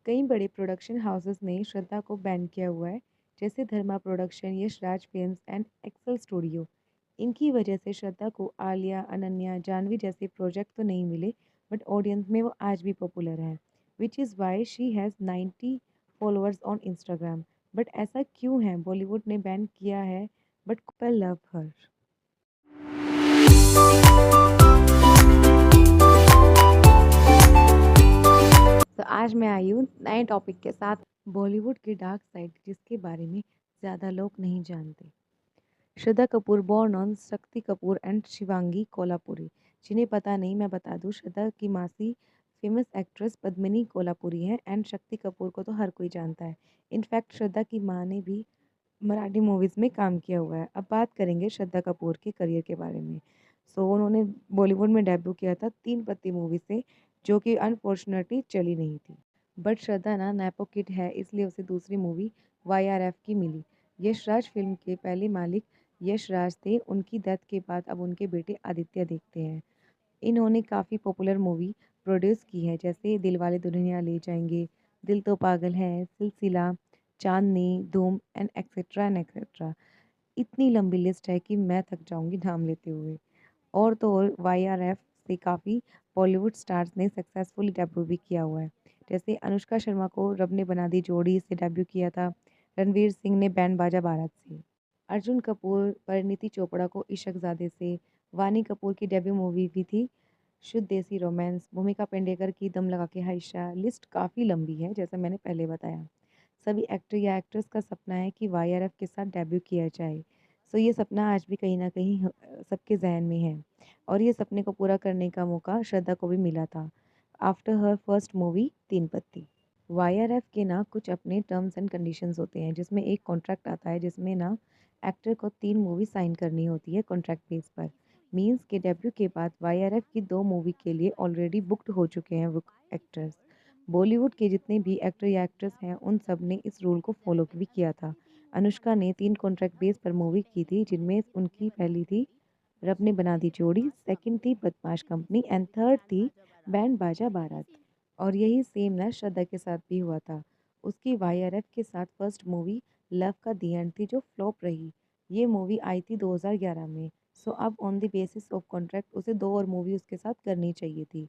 कई बड़े production houses ने श्रद्धा को बैन किया हुआ है, जैसे Dharma production, Yash Raj films and Excel studio. इनकी वजह से श्रद्धा को आलिया, अनन्या, जानवी जैसे प्रोजेक्ट तो नहीं मिले, बट ऑडियंस में वो आज भी पॉपुलर है, which is why she has 90 followers on Instagram. But ऐसा क्यों है बॉलीवुड ने बैन किया है, बट पीपल लव हर। तो आज मैं आई हूँ नए टॉपिक के साथ, बॉलीवुड की डार्क साइड, जिसके बारे में ज़्यादा लोग नहीं जानते। Shraddha Kapoor born on Shakti Kapoor and Shivangi Kolhapuri. जिन्हें पता नहीं, मैं बता दूँ, श्रद्धा की मासी फेमस एक्ट्रेस पद्मिनी कोल्हापुरी है एंड शक्ति कपूर को तो हर कोई जानता है। इनफैक्ट श्रद्धा की माँ ने भी मराठी मूवीज़ में काम किया हुआ है। अब बात करेंगे श्रद्धा कपूर के करियर के बारे में। उन्होंने बॉलीवुड में डेब्यू किया था तीन पत्ती मूवी से, जो कि अनफॉर्चुनेटली चली नहीं थी। बट श्रद्धा ना नेपो किड है, इसलिए उसे दूसरी मूवी वाईआरएफ की मिली। यश राज फिल्म के पहले मालिक यश राज थे। उनकी डेथ के बाद अब उनके बेटे आदित्य देखते हैं। इन्होंने काफ़ी पॉपुलर मूवी प्रोड्यूस की है, जैसे दिलवाले दुल्हनिया ले जाएंगे, दिल तो पागल है, सिलसिला, चांदनी, धूम एंड एक्सेट्रा। इतनी लंबी लिस्ट है कि मैं थक जाऊंगी नाम लेते हुए। और तो और वाईआरएफ से काफ़ी बॉलीवुड स्टार्स ने सक्सेसफुली डेब्यू भी किया हुआ है, जैसे अनुष्का शर्मा को रब ने बना दी जोड़ी से डेब्यू किया था, रणवीर सिंह ने बैंड बाजा बारात से, अर्जुन कपूर परिणीति चोपड़ा को इश्कजादे से, वानी कपूर की डेब्यू मूवी भी थी शुद्ध देसी रोमांस, भूमिका पेडनेकर की दम लगा के हाइशा। लिस्ट काफ़ी लंबी है, जैसा मैंने पहले बताया। सभी एक्टर या एक्ट्रेस का सपना है कि वाईआरएफ के साथ डेब्यू किया जाए। ये सपना आज भी कहीं न कहीं सबके ज़हन में है, और ये सपने को पूरा करने का मौका श्रद्धा को भी मिला था आफ्टर हर फर्स्ट मूवी तीन पत्ती। वाईआरएफ के ना कुछ अपने टर्म्स एंड कंडीशंस होते हैं, जिसमें एक कॉन्ट्रैक्ट आता है, जिसमें ना एक्टर को 3 मूवी साइन करनी होती है कॉन्ट्रैक्ट बेस पर। मीन्स के डेब्यू के बाद वाईआरएफ की 2 मूवी के लिए ऑलरेडी बुक्ड हो चुके हैं वो एक्टर्स। बॉलीवुड के जितने भी एक्टर या एक्ट्रेस हैं, उन सब ने इस रूल को फॉलो भी किया था। अनुष्का ने 3 कॉन्ट्रैक्ट बेस पर मूवी की थी, जिनमें उनकी पहली थी रब ने बना दी जोड़ी, सेकंड थी बदमाश कंपनी एंड थर्ड थी बैंड बाजा बारात। और यही सेम ना श्रद्धा के साथ भी हुआ था। उसकी वाईआरएफ के साथ फर्स्ट मूवी लव का दी एंड थी, जो फ्लॉप रही। ये मूवी आई थी 2011 में। अब on the basis of contract उसे 2 और मूवी उसके साथ करनी चाहिए थी।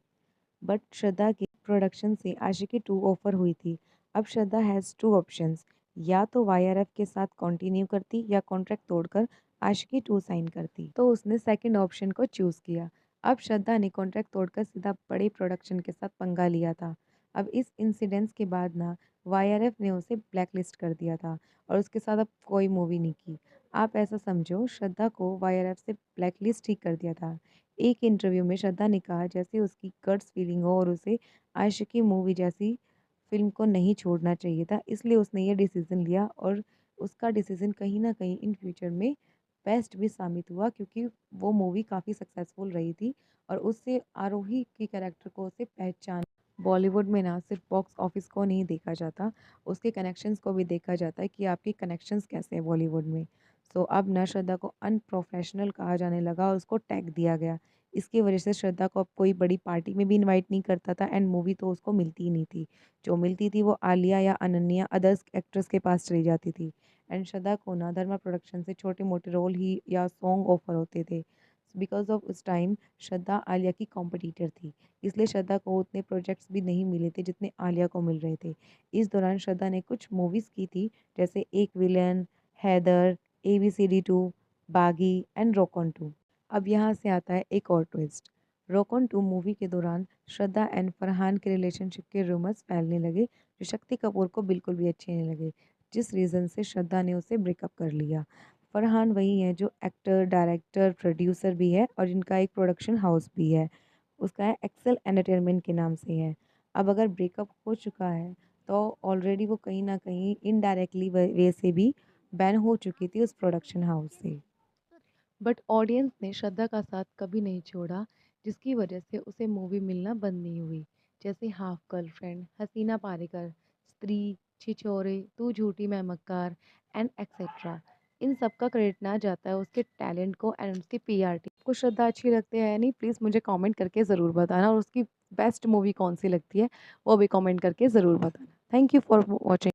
बट श्रद्धा की प्रोडक्शन से आशिकी 2 ऑफर हुई थी। अब श्रद्धा हैज़ 2 ऑप्शंस, या तो वाईआरएफ के साथ कंटिन्यू करती या कॉन्ट्रैक्ट तोड़कर आशिकी 2 साइन करती। तो उसने सेकंड ऑप्शन को चूज़ किया। अब श्रद्धा ने कॉन्ट्रैक्ट तोड़कर सीधा बड़े प्रोडक्शन के साथ पंगा लिया था। अब इस इंसिडेंस के बाद ना वाईआरएफ ने उसे ब्लैकलिस्ट कर दिया था, और उसके साथ अब कोई मूवी नहीं की। आप ऐसा समझो, श्रद्धा को वाईआरएफ से ब्लैकलिस्ट ही कर दिया था। एक इंटरव्यू में श्रद्धा ने कहा जैसे उसकी गट्स फीलिंग हो, और उसे आशिकी मूवी जैसी फिल्म को नहीं छोड़ना चाहिए था, इसलिए उसने ये डिसीज़न लिया। और उसका डिसीज़न कहीं न कहीं इन फ्यूचर में बेस्ट भी साबित हुआ, क्योंकि वो मूवी काफ़ी सक्सेसफुल रही थी, और उससे आरोही की कैरेक्टर को उसे पहचान। बॉलीवुड में ना सिर्फ बॉक्स ऑफिस को नहीं देखा जाता, उसके कनेक्शंस को भी देखा जाता है कि आपके कनेक्शंस कैसे हैं बॉलीवुड में। अब ना श्रद्धा को अनप्रोफेशनल कहा जाने लगा और उसको टैग दिया गया। इसकी वजह से श्रद्धा को अब कोई बड़ी पार्टी में भी इनवाइट नहीं करता था, एंड मूवी तो उसको मिलती ही नहीं थी। जो मिलती थी वो आलिया या अनन्या अदर्स एक्ट्रेस के पास चली जाती थी, एंड श्रद्धा को ना धर्मा प्रोडक्शन से छोटे मोटे रोल ही या सॉन्ग ऑफर होते थे। बिकॉज ऑफ उस टाइम श्रद्धा आलिया की कॉम्पिटिटर थी, इसलिए श्रद्धा को उतने प्रोजेक्ट्स भी नहीं मिले थे जितने आलिया को मिल रहे थे। इस दौरान श्रद्धा ने कुछ मूवीज़ की थी, जैसे एक विलन, हैदर, ABCD 2, बागी एंड रॉक ऑन 2। अब यहाँ से आता है एक और ट्विस्ट। रॉक ऑन 2 मूवी के दौरान श्रद्धा एंड फरहान के रिलेशनशिप के रूमर्स फैलने लगे, जो शक्ति कपूर को बिल्कुल भी अच्छे नहीं लगे, जिस रीज़न से श्रद्धा ने उसे ब्रेकअप कर लिया। फरहान वही है जो एक्टर, डायरेक्टर, प्रोड्यूसर भी है, और जिनका एक प्रोडक्शन हाउस भी है। उसका है एक्सेल एंटरटेनमेंट के नाम से है। अब अगर ब्रेकअप हो चुका है, तो ऑलरेडी वो कहीं न कहीं इनडायरेक्टली वे से भी बैन हो चुकी थी उस प्रोडक्शन हाउस से। बट ऑडियंस ने श्रद्धा का साथ कभी नहीं छोड़ा, जिसकी वजह से उसे मूवी मिलना बंद नहीं हुई, जैसे हाफ गर्लफ्रेंड, हसीना पारेकर, स्त्री, छिछोरे, तू झूठी मैं मक्कार एंड एक्सेट्रा। इन सब का क्रेडिट ना जाता है उसके टैलेंट को एंड उसकी पीआर टीम को। श्रद्धा अच्छी लगती है या नहीं, प्लीज़ मुझे कमेंट करके ज़रूर बताना, और उसकी बेस्ट मूवी कौन सी लगती है वो भी कमेंट करके ज़रूर बताना। Thank you for watching.